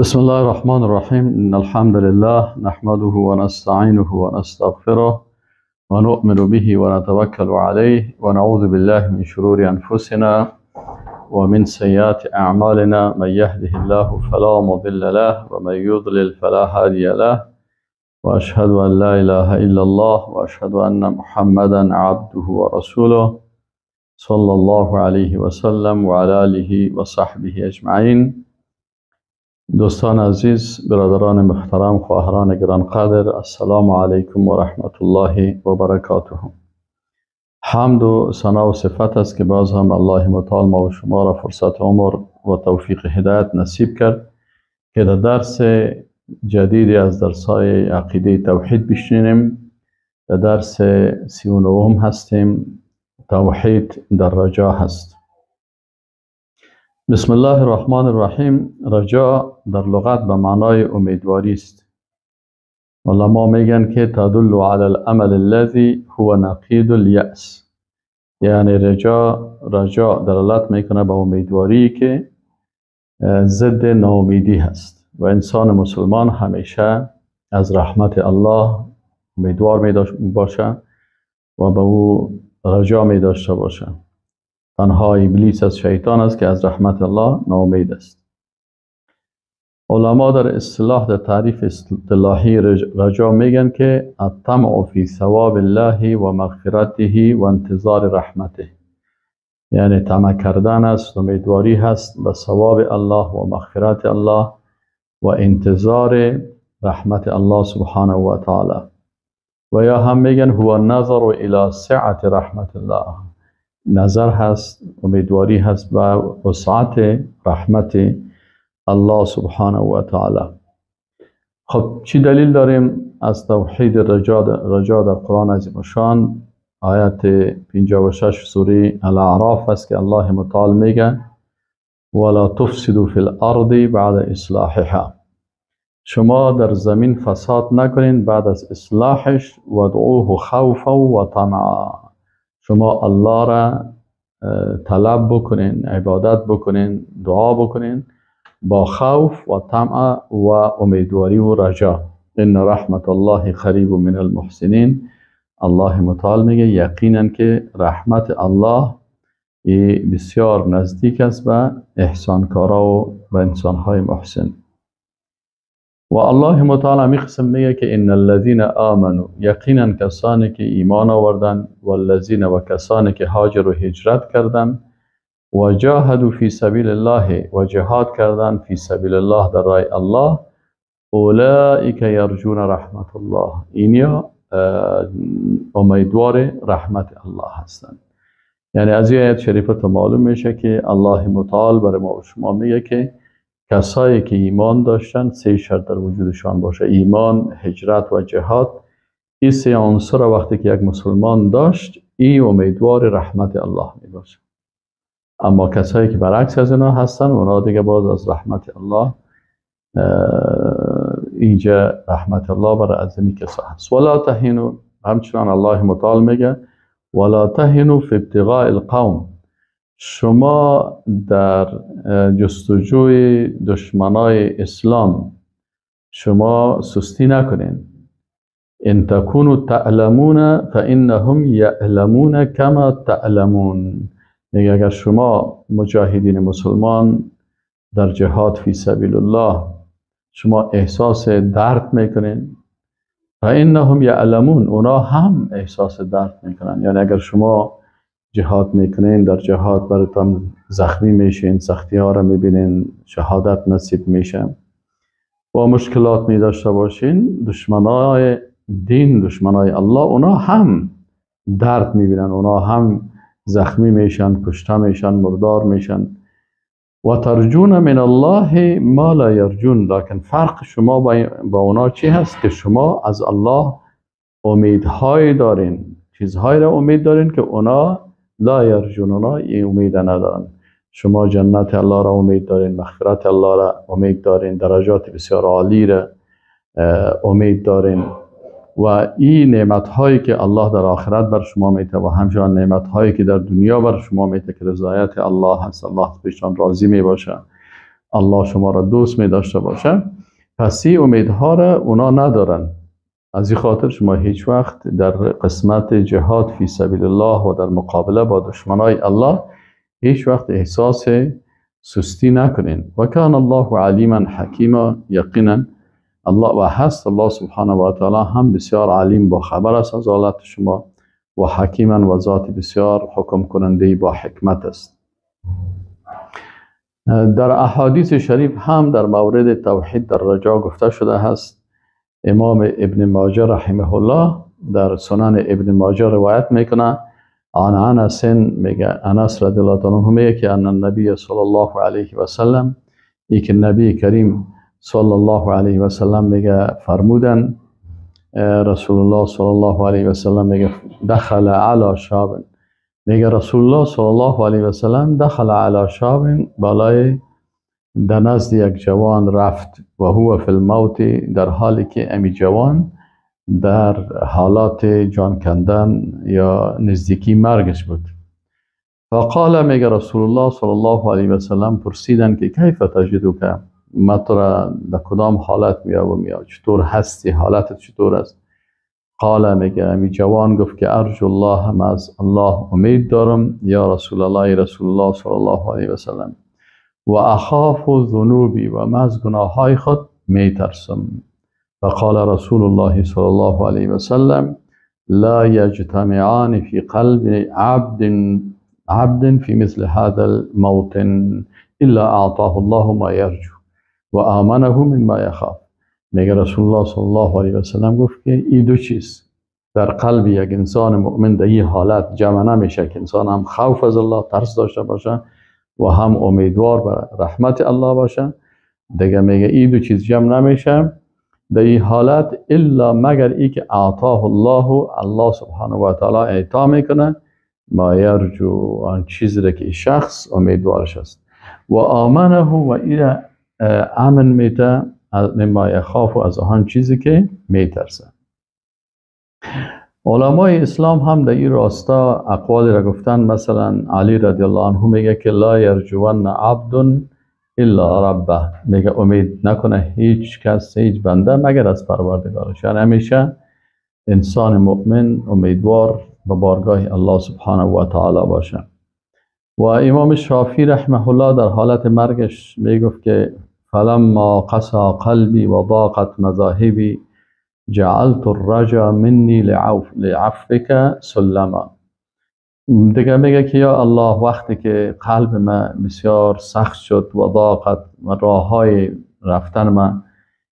بسم الله الرحمن الرحيم إن الحمد لله نحمده ونستعينه ونستغفره ونؤمن به ونتوكل عليه ونعوذ بالله من شرور أنفسنا ومن سيئات أعمالنا من يهده الله فلا مضل له ومن يضلل فلا هادي له وأشهد أن لا إله إلا الله وأشهد أن محمدا عبده ورسوله صلى الله عليه وسلم وعلى آله وصحبه أجمعين. دوستان عزیز، برادران محترم، خواهران گرانقدر، السلام علیکم و رحمت الله و برکاته. حمد و ثنا و صفت است که باز هم الله متعال ما و شما را فرصت عمر و توفیق هدایت نصیب کرد که در درس جدیدی از درس‌های عقیده توحید بشنیم. در درس 39 هستیم. توحید در رجا هست. بسم الله الرحمن الرحیم. رجا در لغت به معنای امیدواری است. علما میگن که تدل علی الامل الذی هو نقیض الیأس، یعنی رجا دلالت میکنه به امیدواری که ضد ناامیدی هست و انسان مسلمان همیشه از رحمت الله امیدوار می باشه و به او رجا می داشته باشه. تنها ابلیس از شیطان است که از رحمت الله ناامید است. علما در اصطلاح، در تعریف اصطلاحی رجا میگن که الطمع فی ثواب الله و مغفرته و انتظار رحمته، یعنی طمع کردن است، امیدواری هست به ثواب الله و مغفرت الله و انتظار رحمت الله سبحانه و تعالی. و یا هم میگن هو النظر الی سعة رحمت الله، نظر هست، امیدواری هست و وسعت رحمت الله سبحانه و تعالی. خب چی دلیل داریم از توحید رجا در قرآن عظیم شان؟ آیت 56 سوره الاعراف است که الله متعال میگه ولا تفسدوا فی الارض بعد اصلاحها، شما در زمین فساد نکنین بعد از اصلاحش، ودعوه خوفا و طمعا، شما الله را طلب بکنین، عبادت بکنین، دعا بکنین با خوف و طمع و امیدواری و رجا. ان رحمت الله قریب من المحسنین. الله متعال میگه یقینا که رحمت الله بسیار نزدیک است به احسانکارا و انسانهای محسن. و الله متعال همی قسم میگه که ان الذين آمنوا، یقینا کسانی که ایمان آوردن، و الذين و کسانی که هاجر و هجرت کردن، و جاهدوا فی سبیل الله و جهاد کردن فی سبیل الله در راه الله، اولئک یرجون رحمت الله، اینیا امیدوار رحمت الله هستند. یعنی از این آیت شریفه معلوم میشه که الله متعال برای ما و شما میگه که کسایی که ایمان داشتن 3 شرط در وجودشان باشه: ایمان، هجرت و جهاد. این 3 عنصر وقتی که یک مسلمان داشت، این امیدوار رحمت الله می باشه. اما کسایی که برعکس از اینا هستن، اونا دیگه باز از رحمت الله، اینجا رحمت الله برای از این کسا هست. ولا تهینوا، همچنان الله متعال میگه ولا تهینوا فی ابتغاء القوم، شما در جستجوی دشمنای اسلام شما سستی نکنین. ان تکونوا تعلمون فانهم یعلمون کما تعلمون، میگه اگر شما مجاهدین مسلمان در جهاد فی سبیل الله شما احساس درد میکنین، فانهم یعلمون، اونا هم احساس درد میکنن. یعنی اگر شما جهاد میکنین، در جهاد براتون زخمی میشین، سختی ها را میبینین، شهادت نصیب میشه و مشکلات میداشته باشین، دشمنای دین، دشمنای الله، اونا هم درد میبینن، اونا هم زخمی میشن، کشته میشن، مردار میشن. و ترجون من الله ما لا یرجون، لیکن فرق شما با اونا چی هست؟ که شما از الله امیدهای دارین، چیزهایی را امید دارین که اونا لا یرجون، اونا این امید ندارن. شما جنت الله را امید دارین، مغفرت الله را امید دارین، درجات بسیار عالی را امید دارین و این نعمت هایی که الله در آخرت بر شما میده و همچنان نعمت هایی که در دنیا بر شما میده که رضایت الله هست، الله بهشان راضی می باشه الله شما را دوست می داشته باشه. پس این امیدها را اونا ندارن. از این خاطر شما هیچ وقت در قسمت جهاد فی سبیل الله و در مقابله با دشمنای الله هیچ وقت احساس سستی نکنین. و کان الله علیما حکیما، یقینا الله و هست الله سبحانه و تعالی هم بسیار علیم با خبر است از حالت شما و حکیما و ذات بسیار حکم کننده با حکمت است. در احادیث شریف هم در مورد توحید در رجا گفته شده است. امام ابن ماجه رحمه الله در سنن ابن ماجه روایت میکنه عن انس، میگه انس رضی الله عنه میگه که ان النبی صلی الله علیه و سلم، که نبی کریم صلی الله علیه و سلم میگه فرمودن، رسول الله صلی الله علیه و سلم میگه دخل علی شاب، میگه رسول الله صلی الله علیه و سلم دخل علی شاب، بالای در نزد یک جوان رفت و هو فی الموت، در حالی که امی جوان در حالات جان کندن یا نزدیکی مرگش بود. فقال، میگه رسول الله صلی الله علیه و سلم پرسیدن که کیف تجدک، ما تو را در کدام حالت میابم یا چطور هستی، حالتت چطور است؟ قال، میگه امی جوان گفت که ارجو الله، ما از الله امید دارم، یا رسول الله، رسول الله صلی الله علیه و سلم، و اخاف ذنوبی، و ما از گناههای خود میترسم. فقال رسول الله صلی الله علیه و سلم لا یجتمعان فی قلب عبد فی مثل هذا الموطن الا اعطاه الله ما یرجو و آمنه مما یخاف. میگه رسول الله صلی الله علیه و سلم گفت که این دو چیز در قلب یک انسان مؤمن در این حالت جمع نمیشه که انسان هم خوف از الله، ترس داشته باشه و هم امیدوار بر رحمت الله باشه. دیگه میگه این دو چیز جمع نمیشه در این حالت الا مگر ای که اعطاه الله سبحانه و تعالی اعطا میکنه ما یرجو، آن چیزی را که شخص امیدوارش است، و آمنه و ایره امن میته مما یخاف، از آن چیزی که میترسه. علمای اسلام هم در این راستا اقوالی را گفتن. مثلا علی رضی الله عنه میگه که لا یرجون عبد الا ربه، میگه امید نکنه هیچ کس، هیچ بنده مگر از پروردگارش. یعنی همیشه انسان مؤمن امیدوار به بارگاه الله سبحانه و تعالی باشه. و امام شافعی رحمه الله در حالت مرگش میگفت که فلما قسا قلبی و ضاقت مذاهبی جعلت الرجا منی لعفوک سلما. دیگه میگه که یا الله وقتی که قلب من بسیار سخت شد و ضاقت و راه های رفتن من،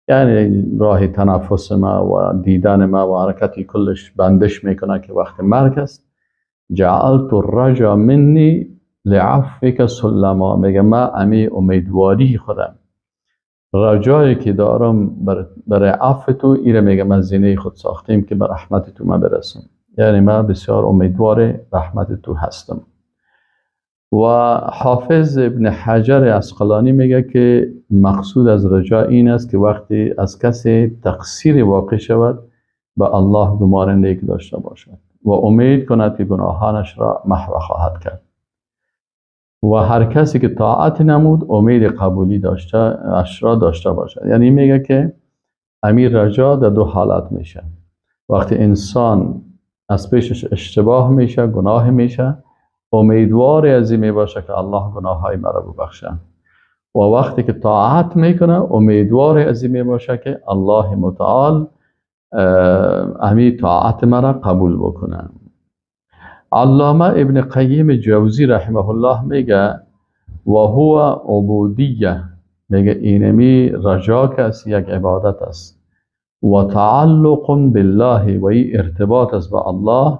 یعنی راه تنفس ما و دیدن ما و حرکتی کلش بندش میکنه که وقت مرگ است، جعلت الرجا منی لعفوک سلما، میگه من امی امیدواری خودم، رجایی که دارم برای عفو تو، ایره میگه من زینه خود ساختیم که به رحمت تو من برسم. یعنی من بسیار امیدوار رحمت تو هستم. و حافظ ابن حجر عسقلانی میگه که مقصود از رجا این است که وقتی از کسی تقصیر واقع شود به الله گمان نیک داشته باشد و امید کند که گناهانش را محو خواهد کرد. و هر کسی که طاعت نمود امید قبولی داشته اش را داشته باشد. یعنی میگه که امیر رجا در دو حالت میشه. وقتی انسان از پیشش اشتباه میشه، گناه میشه، امیدوار از این میباشه که الله گناههای مرا ببخشه. و وقتی که طاعت میکنه امیدوار از این میباشه که الله متعال امی طاعت مرا قبول بکنه. علامه ابن قیم جوزی رحمه الله میگه و هو عبودیه، میگه اینمی رجا که است یک عبادت است و تعلق بالله و این ارتباط است با الله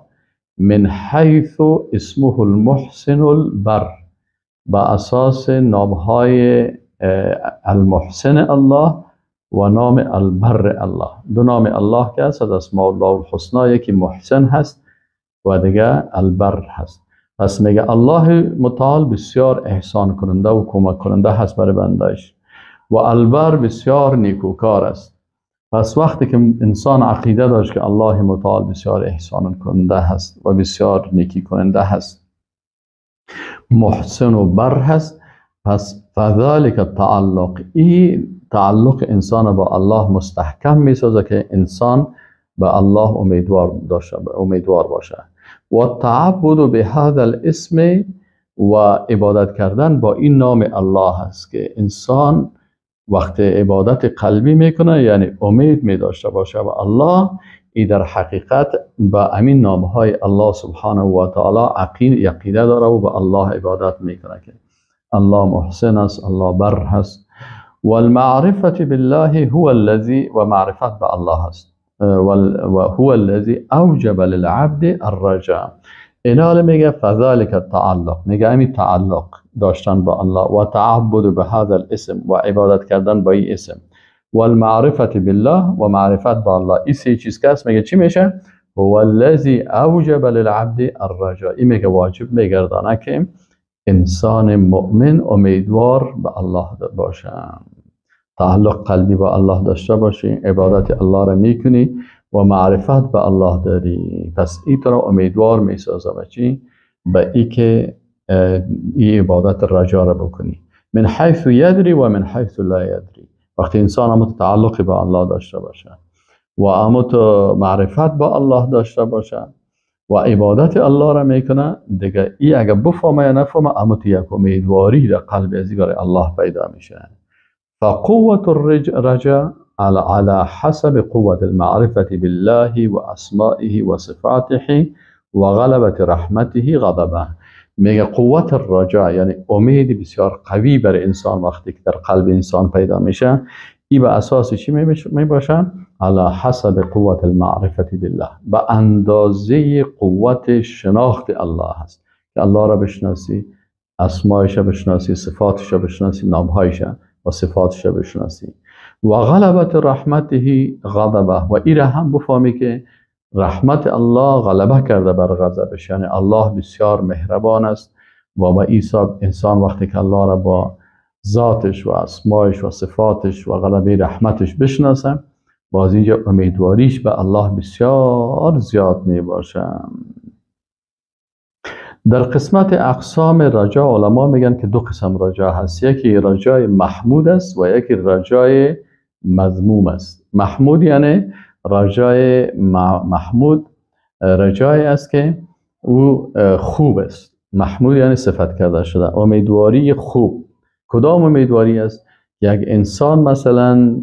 من حیث اسمه المحسن البر، با اساس نامهای المحسن الله و نام البر الله. دو نام الله که است از اسماء الله الحسنا، یکی محسن هست و دیگه البر هست. پس میگه الله متعال بسیار احسان کننده و کمک کننده هست برای بندهش و البر بسیار نیکوکار است. پس وقتی که انسان عقیده داشت که الله متعال بسیار احسان کننده هست و بسیار نیکی کننده هست، محسن و بر هست، پس فذلک التعلق، این تعلق انسان با الله مستحکم میسازه که انسان به الله امیدوار باشه. و التعبد به هذا الاسم، و عبادت کردن با این نام الله است که انسان وقت عبادت قلبی میکنه یعنی امید میداشته باشه و الله، ای در حقیقت با امین نامهای الله سبحانه و تعالی عقیده داره و به الله عبادت میکنه که الله محسن است، الله بر است. والمعرفة بالله هو الذي، و معرفت به الله است، و هو الذي اوجب للعبد الرجاء. اینا میگه فذلك التعلق، میگه همین تعلق داشتن با الله و تعبد به هذا الاسم و عبادت کردن با این اسم و المعرفت بالله و معرفت با الله، این سه چیز که است میگه چی میشه؟ هو الذي اوجب للعبد الرجاء. این میگه واجب میگردانه که انسان مؤمن امیدوار به الله باشه، تعلق قلبی با الله داشته باشی، عبادت الله را میکنی و معرفت به الله داری، پس این تو را امیدوار میسازه به چی؟ به ای که این عبادت رجا را بکنی. من حیث یدری و من حیث لا یدری، وقتی انسان هم تعلق با الله داشته باشه و هم معرفت با الله داشته باشه و عبادت الله را میکنه دیگه، ای اگه بفهمه یا نفهمه اما یک امیدواری در قلب از برای الله پیدا میشه. فقوة الرجاء على حسب قوة المعرفة بالله وأسمائه وصفاته وغلبة رحمته غضبه. میگه قوت الرجاء یعنی امید بسیار قوی بر انسان وقتی که در قلب انسان پیدا میشه، این به اساس چی میباشه؟ على حسب قوة المعرفة بالله، به اندازه قوت شناخت الله هست که الله را بشناسی، اسمایش بشناسی، صفاتش بشناسی، نامهایش و صفاتش بشناسی. و غلبت رحمته غضبه، و این را هم بفهمی که رحمت الله غلبه کرده بر غضبش، یعنی الله بسیار مهربان است و با ایسا انسان وقتی که الله را با ذاتش و اسمایش و صفاتش و غلبه رحمتش بشناسه، باز اینجا امیدواریش به الله بسیار زیاد می باشه. در قسمت اقسام رجا علما میگن که دو قسم رجا هست، یکی رجای محمود است و یکی رجای مذموم است. محمود یعنی رجای محمود رجای است که او خوب است، محمود یعنی صفت کرده شده، امیدواری خوب. کدام امیدواری است؟ یک انسان مثلا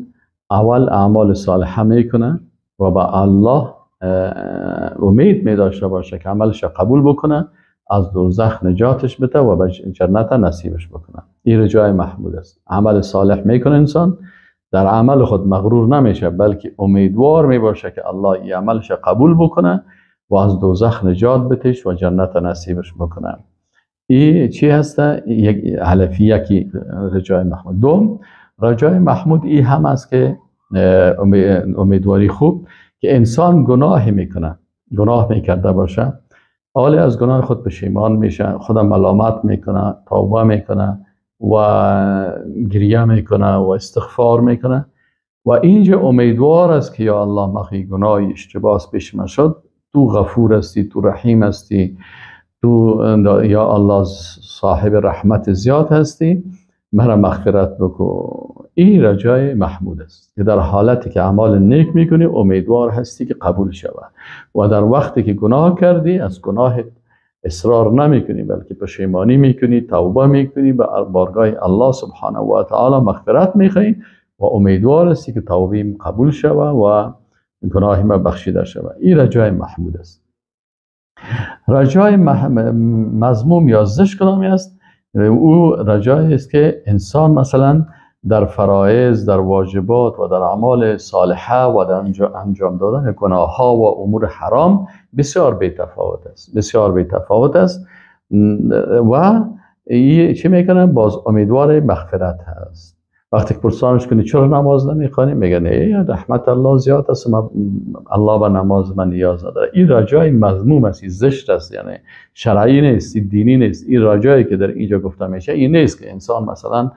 اول اعمال صالحه میکنه و به الله امید میداشته باشه که عملش قبول بکنه، از دوزخ نجاتش بده و به جنت نصیبش بکنه. این رجای محمود است. عمل صالح میکنه انسان، در عمل خود مغرور نمیشه بلکه امیدوار میباشه که الله این عملش قبول بکنه و از دوزخ نجات بتش و جنت نصیبش بکنه. این چی هسته؟ یک علفی، یکی رجای محمود. دوم رجای محمود این هم است که امیدواری خوب که انسان گناه میکنه، گناه میکرده باشه، حالی از گناه خود پشیمان میشه، خودم ملامت میکنه، توبه میکنه و گریه میکنه و استغفار میکنه و اینجا امیدوار است که یا الله مخی گناه اشتباه پیش من شد، تو غفور هستی، تو رحیم هستی، تو یا الله صاحب رحمت زیاد هستی، مرا مغفرت بکن. این رجای محمود است که در حالتی که اعمال نیک میکنی امیدوار هستی که قبول شود و در وقتی که گناه کردی از گناه اصرار نمیکنی بلکه پشیمانی میکنی، توبه میکنی، به بارگاه الله سبحانه و تعالی مغفرت میخوای و امیدوار هستی که توبه قبول شود و گناه ما بخشیده شود. این رجای محمود است. رجای مذموم یا زشت کدامی است؟ او رجایی است که انسان مثلا در فرایض، در واجبات و در اعمال صالحه و در انجام دادن گناه ها و امور حرام بسیار بی‌تفاوت است، بسیار بی‌تفاوت است و چی میکنه؟ باز امیدوار مغفرت هست. وقتی که پرسانش کنی چرا نماز نمیخوانی؟ میگه نه رحمت الله زیاد است، الله به نماز من نیاز نداره. این رجای مذموم است، زشت است، یعنی شرعی نیست، دینی نیست. این رجایی که در اینجا گفته میشه این نیست که انسان مثلا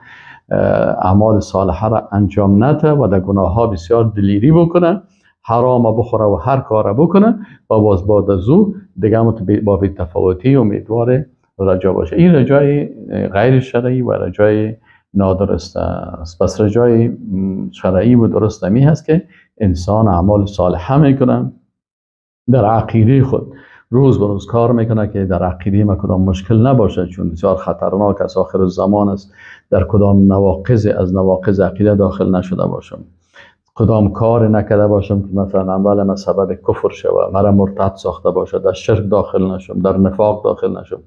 اعمال صالحه را انجام نده و در گناه ها بسیار دلیری بکنه، حرام بخوره و هر کار بکنه و باز بعد از او دیگه با بی‌تفاوتی امیدوار رجا باشه. این رجای غیر شرعی و رجای نادرست است. پس رجای شرعی و درست می هست که انسان اعمال صالحه میکنه، در عقیده خود روز به روز کار میکنه که در عقیده ما کدام مشکل نباشه، چون بسیار خطرناک است، آخر الزمان است، در کدام نواقض از نواقض عقیده داخل نشده باشم، کدام کار نکرده باشم که مثلا اول ما سبب کفر شوه، مرا مرتد ساخته باشه، در شرک داخل نشم، در نفاق داخل نشم.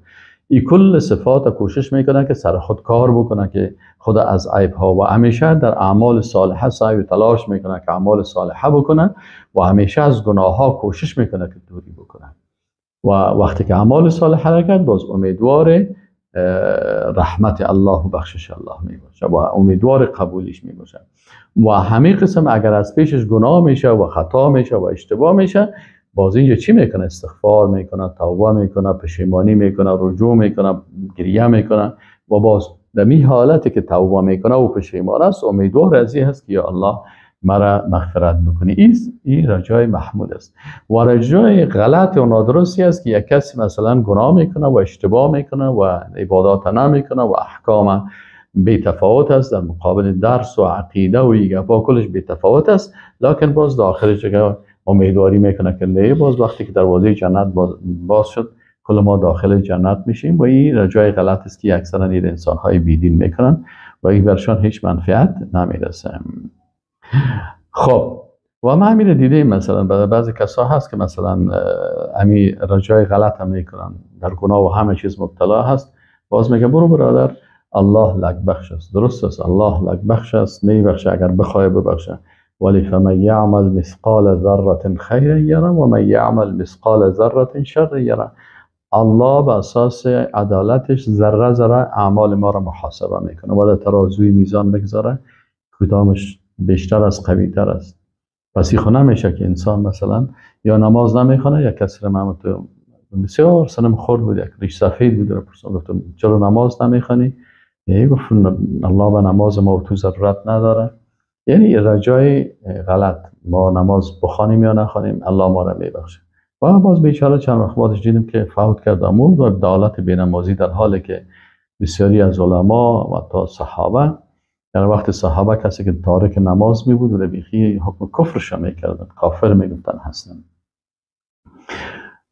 این کل صفات کوشش میکنه که سر خود کار بکنه که خود از عیب ها، و همیشه در اعمال صالحه سعی و تلاش میکنه که اعمال صالحه بکنه و همیشه از گناه ها کوشش میکنه که دوری بکنه. و وقتی که اعمال صالحه کرد باز امیدوار رحمت الله و بخشش الله می باشه و امیدوار قبولش می باشه. و همه قسم اگر از پیشش گناه میشه و خطا میشه و اشتباه میشه، باز اینجا چی میکنه؟ استغفار میکنه، توبه میکنه، پشیمانی میکنه، رجوع میکنه، گریه میکنه، و باز در این حالتی که توبه میکنه و پشیمان است امیدوار از این هست که یا الله مرا مغفرت بکنی. این رجای محمود است. و رجای غلط و نادرستی است که یک کسی مثلا گناه میکنه و اشتباه میکنه و عبادات نمیکنه و احکام بی تفاوت است، در مقابل درس و عقیده و ایگفا کلش بی تفاوت است، لکن باز داخل جگه امیدواری میکنه که نه، باز وقتی که دروازه جنت باز شد کل ما داخل جنت میشیم. و این رجای غلط است که اکثرا این انسان های بیدین میکنن و این برشان هیچ منفعت نمیرسه. خب و ما همین دیده مثلا بعضی کسا هست که مثلا امی رجای غلط هم میکنن، در گناه و همه چیز مبتلا هست، باز میگه برو برادر الله لک بخش است. درست است، الله لک بخش است، میبخشه اگر بخواه ببخشه، ولی فمن یعمل مثقال ذره خیر یره و من یعمل مثقال ذره شر یره. الله به اساس عدالتش ذره ذره اعمال ما را محاسبه میکنه و در ترازوی میزان بگذاره کدامش بیشتر از قوی تر است. پس این خونه میشه که انسان مثلا یا نماز نمیخونه، یا کسی من بسیار سنم خورد بود، یک ریش سفید بود، گفتم چرا نماز نمیخونی؟ یعنی گفت الله به نماز ما و تو ضرورت نداره. یعنی رجای غلط، ما نماز بخوانیم یا نخوانیم الله ما را میبخشه. و باز بیچاره چند وقت بعدش دیدیم که فوت کرد، مرد و دعالت بینمازی، در حالی که بسیاری از علما و تا صحابه در وقت صحابه کسی که تارک نماز می بود و بیخی حکم کفرش می کردن، کافر می گفتن هستن.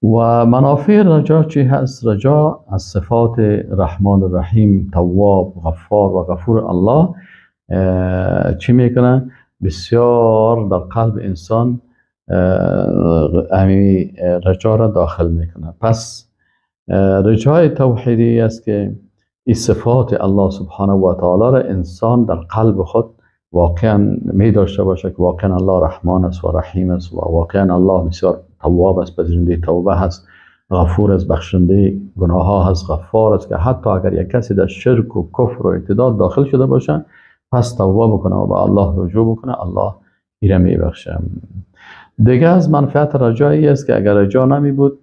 و منافع رجا چی هست؟ رجا از صفات رحمان الرحیم، تواب، غفار و غفور الله چی میکنه؟ بسیار در قلب انسان رجا را داخل میکنه. پس رجای توحیدی است که این صفات الله سبحانه و تعالی را انسان در قلب خود واقعا می داشته باشه که واقعا الله رحمان است و رحیم است و واقعا الله بسیار تواب است، پذیرنده توبه هست، غفور است، بخشنده گناه ها هست، غفار است که حتی اگر یک کسی در شرک و کفر و ارتداد داخل شده باشه پس توبه بکنه و به الله رجوع بکنه، الله ایره می بخشه. دیگه از منفعت رجایی است که اگر رجا نمی بود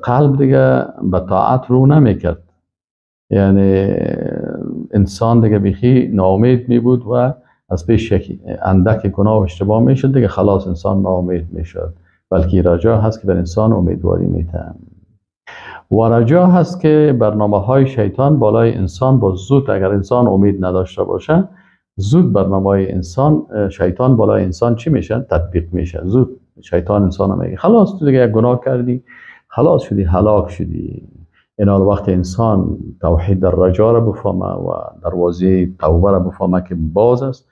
قلب دیگه به طاعت رو نمی کرد، یعنی انسان دیگه بیخی ناامید می بود و از پیش اندک گناه و اشتباه می شد، دیگه خلاص انسان ناامید می شد. بلکه رجا هست که بر انسان امیدواری می تن. و رجا هست که برنامه های شیطان بالای انسان با زود، اگر انسان امید نداشته باشه، زود برنامه های شیطان بالای انسان چی میشه؟ تطبیق میشه. زود شیطان انسان میگه خلاص تو دیگه یک گناه کردی، خلاص شدی، هلاک شدی. این حال وقت انسان توحید در رجا را بفهمه و دروازه توبه را بفهمه که باز است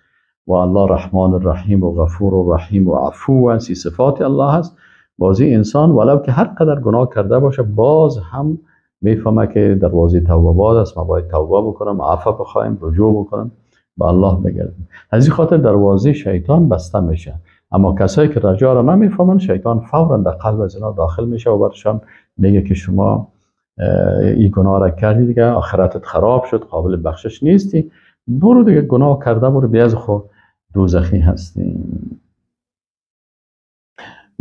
و الله رحمان الرحیم و غفور و رحیم و عفو و سی صفات الله هست، بازی انسان ولو که هر قدر گناه کرده باشه باز هم میفهمه که دروازه توبه باز است، ما باید توبه بکنم، عفو بخوایم، رجوع بکنم، به الله بگردیم. از این خاطر دروازه شیطان بسته میشه. اما کسایی که رجا را نمیفهمن شیطان فوراً در قلب از اینا داخل میشه و برشان میگه که شما این گناه را کردی دیگه، آخرتت خراب شد، قابل بخشش نیستی، برو دیگه گناه کرده، برو بیاز خود دوزخی هستی.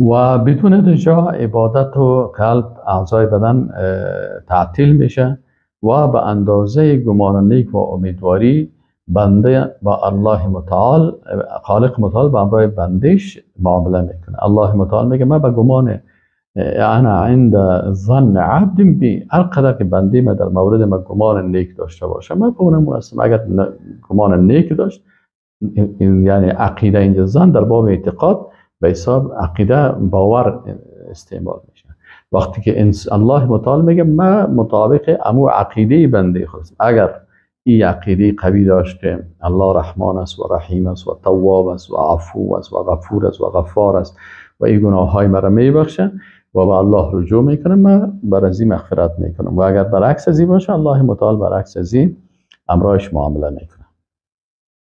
و بدون رجا عبادت و قلب اعضای بدن تعطیل میشه و به اندازه گمان نیک و امیدواری بنده با الله متعال، خالق متعال با همراه بندش معامله میکنه. الله متعال میگه من به گمان انا عند ظن عبد بی، هر قدر که بنده من در مورد من گمان نیک داشته باشه من به اونم هستم. اگر گمان نیک داشت، یعنی عقیده اینجا ظن در باب اعتقاد به حساب عقیده باور استعمال میشه. وقتی که الله متعال میگه ما مطابق امو عقیده بنده خواست، اگر این عقیده قوی داشت که الله رحمان است و رحیم است و تواب است و عفو است و غفور است و غفار است و این گناه های مرا میبخشه و به الله رجوع میکنم، من بر ازی مغفرت میکنم. و اگر برعکس ازی باشه، الله متعال برعکس ازی امرایش معامله میکنه.